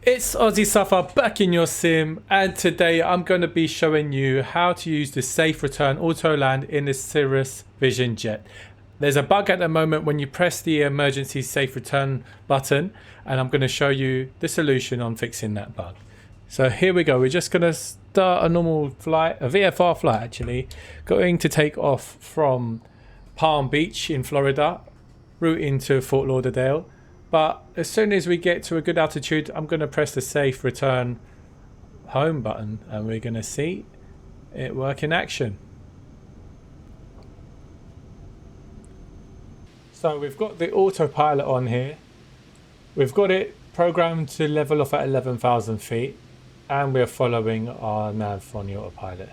It's Aussie Suffer back in your sim, and today I'm going to be showing you how to use the safe return Autoland in the Cirrus Vision Jet. There's a bug at the moment when you press the emergency safe return button, and I'm going to show you the solution on fixing that bug. So here we go. We're just going to start a normal flight, a VFR flight actually, going to take off from Palm Beach in Florida, route into Fort Lauderdale. But as soon as we get to a good altitude, I'm going to press the safe return home button and we're going to see it work in action. So we've got the autopilot on here. We've got it programmed to level off at 11,000 feet and we're following our nav on the autopilot.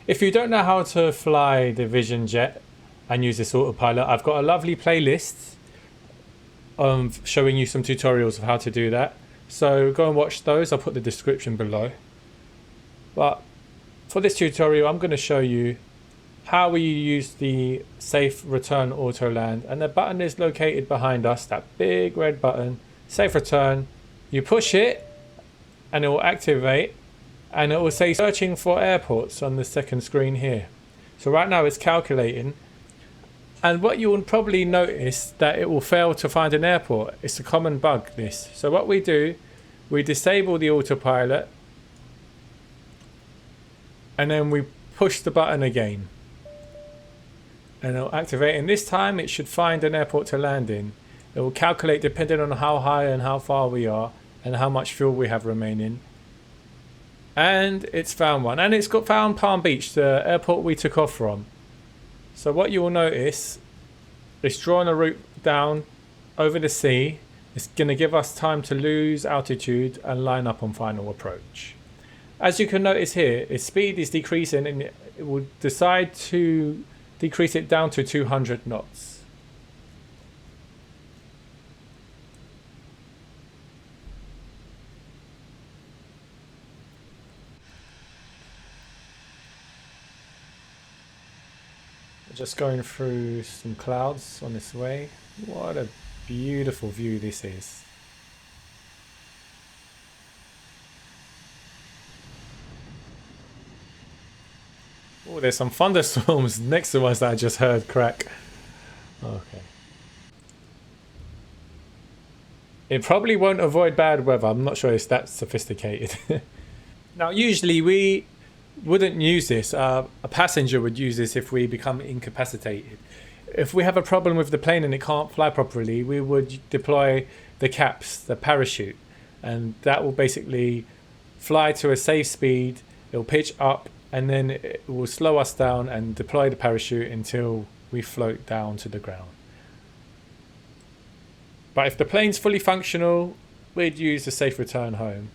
If you don't know how to fly the Vision Jet and use this autopilot, I've got a lovely playlist showing you some tutorials of how to do that, so go and watch those. I'll put the description below. But for this tutorial I'm going to show you how we use the safe return Autoland, and the button is located behind us, that big red button, safe return. You push it and it will activate and it will say searching for airports on the second screen here. So right now it's calculating. And what you will probably notice that it will fail to find an airport. It's a common bug, this. So what we do, we disable the autopilot and then we push the button again and it'll activate, and this time it should find an airport to land in. It will calculate depending on how high and how far we are and how much fuel we have remaining, and it's found one, and it's got found Palm Beach, the airport we took off from. So what you will notice, it's drawn a route down over the sea. It's going to give us time to lose altitude and line up on final approach. As you can notice here, its speed is decreasing and it will decide to decrease it down to 200 knots. Just going through some clouds on this way. What a beautiful view this is. Oh, there's some thunderstorms next to us that I just heard crack. Okay. It probably won't avoid bad weather. I'm not sure it's that sophisticated. Now, usually we wouldn't use this. A passenger would use this if we become incapacitated. If we have a problem with the plane and it can't fly properly, we would deploy the caps, the parachute, and that will basically fly to a safe speed. It'll pitch up and then it will slow us down and deploy the parachute until we float down to the ground. But if the plane's fully functional, we'd use the safe return home.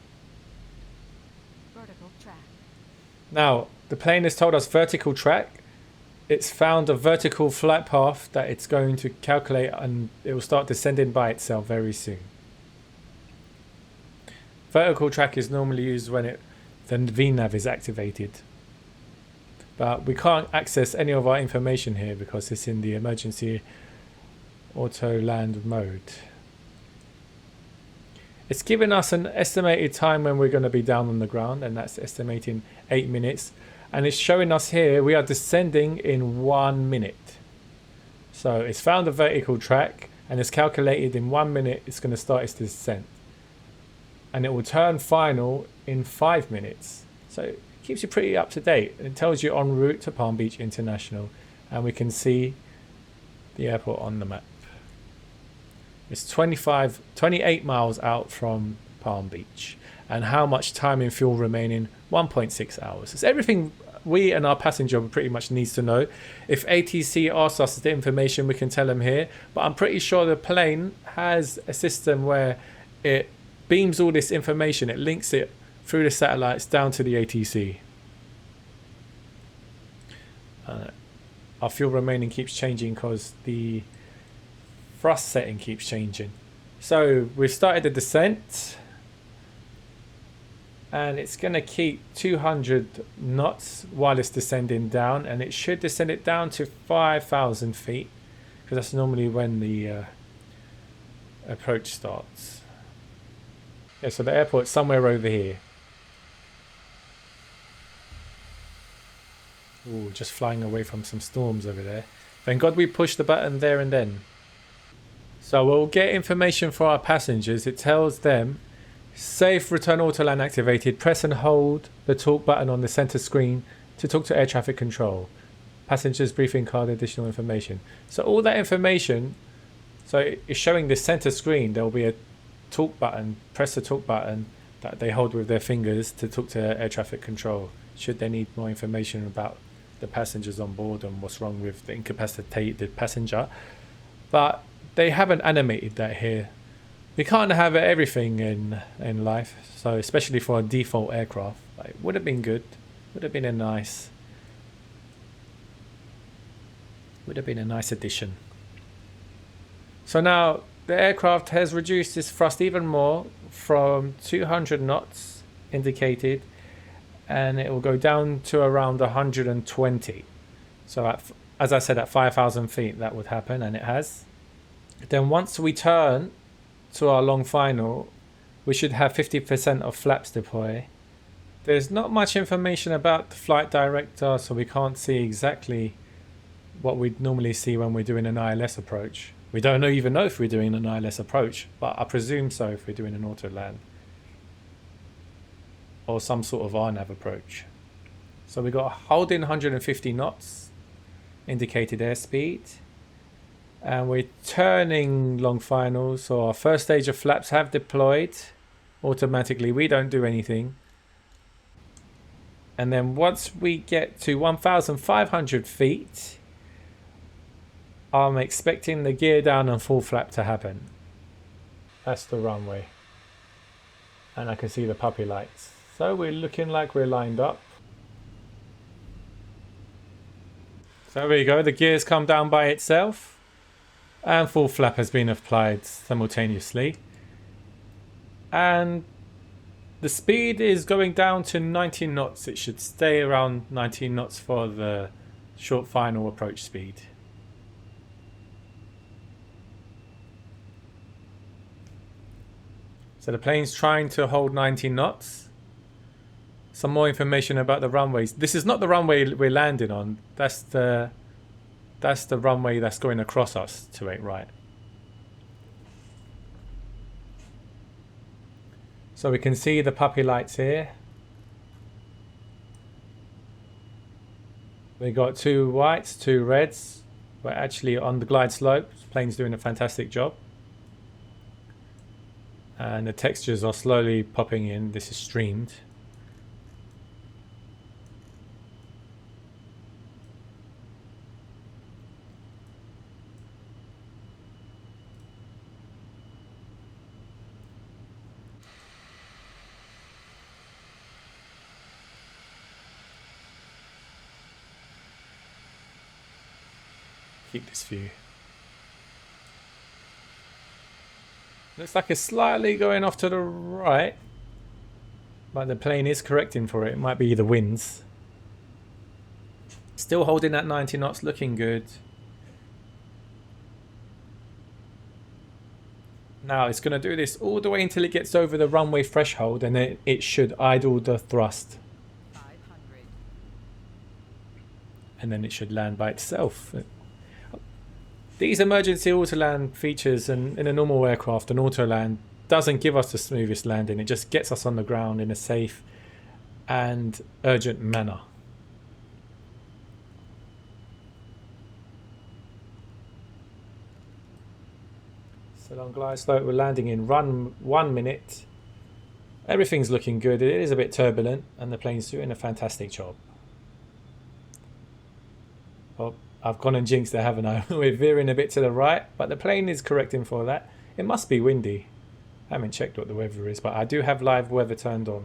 Now, the plane has told us vertical track. It's found a vertical flight path that it's going to calculate, and it will start descending by itself very soon. Vertical track is normally used when the VNav is activated. But we can't access any of our information here because it's in the emergency auto land mode. It's giving us an estimated time when we're going to be down on the ground, and that's estimating 8 minutes. And it's showing us here we are descending in 1 minute. So it's found a vertical track and it's calculated in 1 minute it's going to start its descent. And it will turn final in 5 minutes. So it keeps you pretty up to date. It tells you en route to Palm Beach International, and we can see the airport on the map. It's 28 miles out from Palm Beach. And how much time in fuel remaining? 1.6 hours. It's everything we and our passenger pretty much needs to know. If ATC asks us the information, we can tell them here. But I'm pretty sure the plane has a system where it beams all this information. It links it through the satellites down to the ATC. Our fuel remaining keeps changing because the thrust setting keeps changing. So we've started the descent and it's going to keep 200 knots while it's descending down, and it should descend it down to 5,000 feet because that's normally when the approach starts. Yeah, so the airport's somewhere over here. Ooh, just flying away from some storms over there. Thank God we pushed the button there and then. So we'll get information for our passengers. It tells them, safe return Autoland activated. Press and hold the talk button on the center screen to talk to air traffic control. Passengers briefing card, additional information. So all that information, so it's showing the center screen. There will be a talk button. Press the talk button that they hold with their fingers to talk to air traffic control, should they need more information about the passengers on board and what's wrong with the incapacitated passenger. But they haven't animated that here. We can't have everything in life, so especially for a default aircraft. It would have been good. Would have been a nice addition. So now the aircraft has reduced its thrust even more from 200 knots indicated, and it will go down to around 120. So as I said, at 5,000 feet that would happen, and it has. Then once we turn to our long final, we should have 50% of flaps deploy. There's not much information about the flight director, so we can't see exactly what we'd normally see when we're doing an ILS approach. We don't even know if we're doing an ILS approach, but I presume so if we're doing an Autoland or some sort of RNAV approach. So we got holding 150 knots, indicated airspeed, and we're turning long final. So our first stage of flaps have deployed automatically. We don't do anything. And then once we get to 1,500 feet, I'm expecting the gear down and full flap to happen. That's the runway. And I can see the puppy lights. So we're looking like we're lined up. So there we go, the gears come down by itself. And full flap has been applied simultaneously. And the speed is going down to 19 knots. It should stay around 19 knots for the short final approach speed. So the plane's trying to hold 19 knots. Some more information about the runways. This is not the runway we're landing on. That's the runway that's going across us to 8 right. So we can see the puppy lights here. We got 2 whites, 2 reds. We're actually on the glide slope. The plane's doing a fantastic job. And the textures are slowly popping in. This is streamed. Keep this view. Looks like it's slightly going off to the right, but the plane is correcting for it. It might be the winds. Still holding at 90 knots, looking good. Now it's going to do this all the way until it gets over the runway threshold, and then it should idle the thrust. 500. And then it should land by itself. These emergency autoland features, and in a normal aircraft, an autoland doesn't give us the smoothest landing. It just gets us on the ground in a safe and urgent manner. So on glide slope, we're landing in run 1 minute. Everything's looking good. It is a bit turbulent, and the plane's doing a fantastic job. Oh, I've gone and jinxed it, haven't I? We're veering a bit to the right, but the plane is correcting for that. It must be windy. I haven't checked what the weather is, but I do have live weather turned on.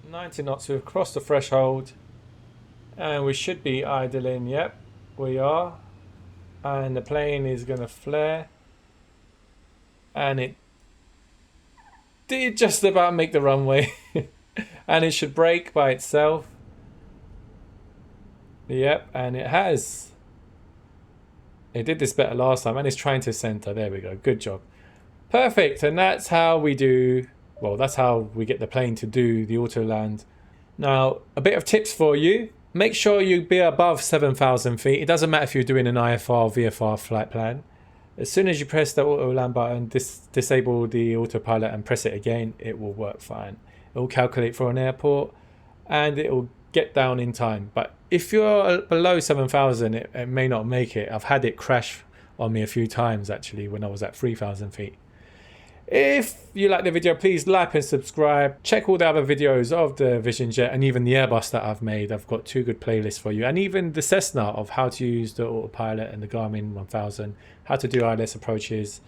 "90 knots, we've crossed the threshold, and we should be idling." Yep, we are. And the plane is going to flare, and did just about make the runway. And it should brake by itself. Yep, and it has. It did this better last time, and it's trying to center. There we go. Good job. Perfect. And that's how we do, well, that's how we get the plane to do the Autoland. Now, a bit of tips for you. Make sure you be above 7,000 feet. It doesn't matter if you're doing an IFR or VFR flight plan. As soon as you press the Autoland button, disable the autopilot and press it again, it will work fine. It will calculate for an airport and it will get down in time. But if you're below 7,000, it may not make it. I've had it crash on me a few times actually when I was at 3,000 feet. If you like the video, please like and subscribe. Check all the other videos of the Vision Jet and even the Airbus that I've made. I've got 2 good playlists for you. And even the Cessna of how to use the autopilot and the Garmin 1000, how to do ILS approaches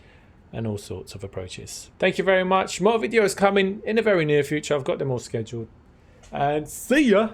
and all sorts of approaches. Thank you very much. More videos coming in the very near future. I've got them all scheduled. And see ya!